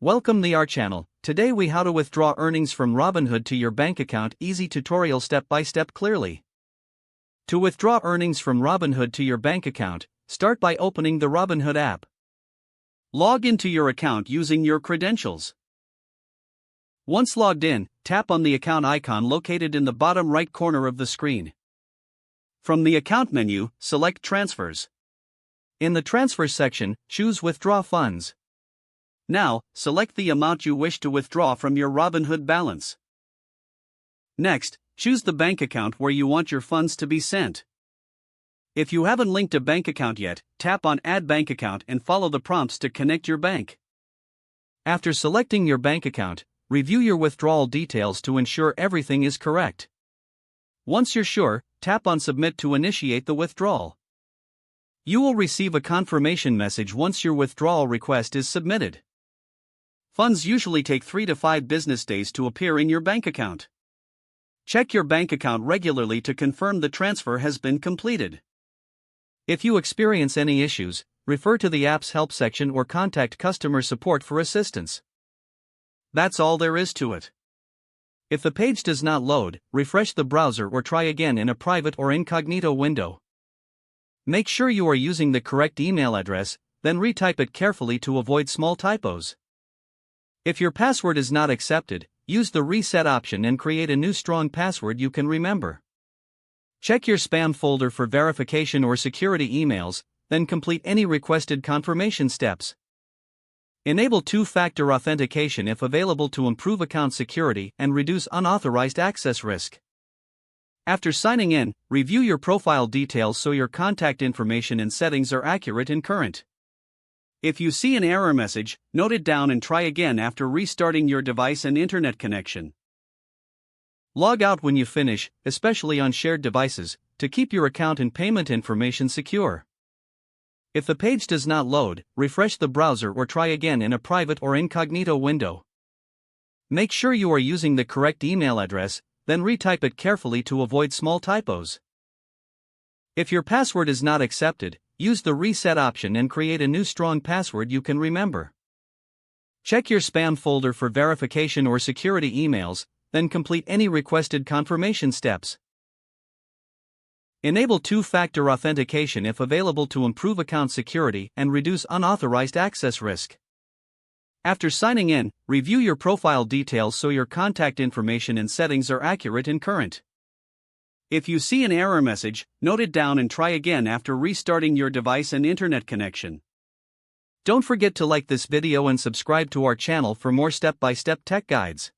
Welcome to our channel. Today we how to withdraw earnings from Robinhood to your bank account. Easy tutorial step by step clearly. To withdraw earnings from Robinhood to your bank account, start by opening the Robinhood app. Log into your account using your credentials. Once logged in, tap on the account icon located in the bottom right corner of the screen. From the account menu, select Transfers. In the Transfers section, choose Withdraw Funds. Now, select the amount you wish to withdraw from your Robinhood balance. Next, choose the bank account where you want your funds to be sent. If you haven't linked a bank account yet, tap on Add Bank Account and follow the prompts to connect your bank. After selecting your bank account, review your withdrawal details to ensure everything is correct. Once you're sure, tap on Submit to initiate the withdrawal. You will receive a confirmation message once your withdrawal request is submitted. Funds usually take 3 to 5 business days to appear in your bank account. Check your bank account regularly to confirm the transfer has been completed. If you experience any issues, refer to the app's help section or contact customer support for assistance. That's all there is to it. If the page does not load, refresh the browser or try again in a private or incognito window. Make sure you are using the correct email address, then retype it carefully to avoid small typos. If your password is not accepted, use the reset option and create a new strong password you can remember. Check your spam folder for verification or security emails, then complete any requested confirmation steps. Enable two-factor authentication if available to improve account security and reduce unauthorized access risk. After signing in, review your profile details so your contact information and settings are accurate and current. If you see an error message, note it down and try again after restarting your device and internet connection. Log out when you finish, especially on shared devices, to keep your account and payment information secure. If the page does not load, refresh the browser or try again in a private or incognito window. Make sure you are using the correct email address, then retype it carefully to avoid small typos. If your password is not accepted, use the reset option and create a new strong password you can remember. Check your spam folder for verification or security emails, then complete any requested confirmation steps. Enable two-factor authentication if available to improve account security and reduce unauthorized access risk. After signing in, review your profile details so your contact information and settings are accurate and current. If you see an error message, note it down and try again after restarting your device and internet connection. Don't forget to like this video and subscribe to our channel for more step-by-step tech guides.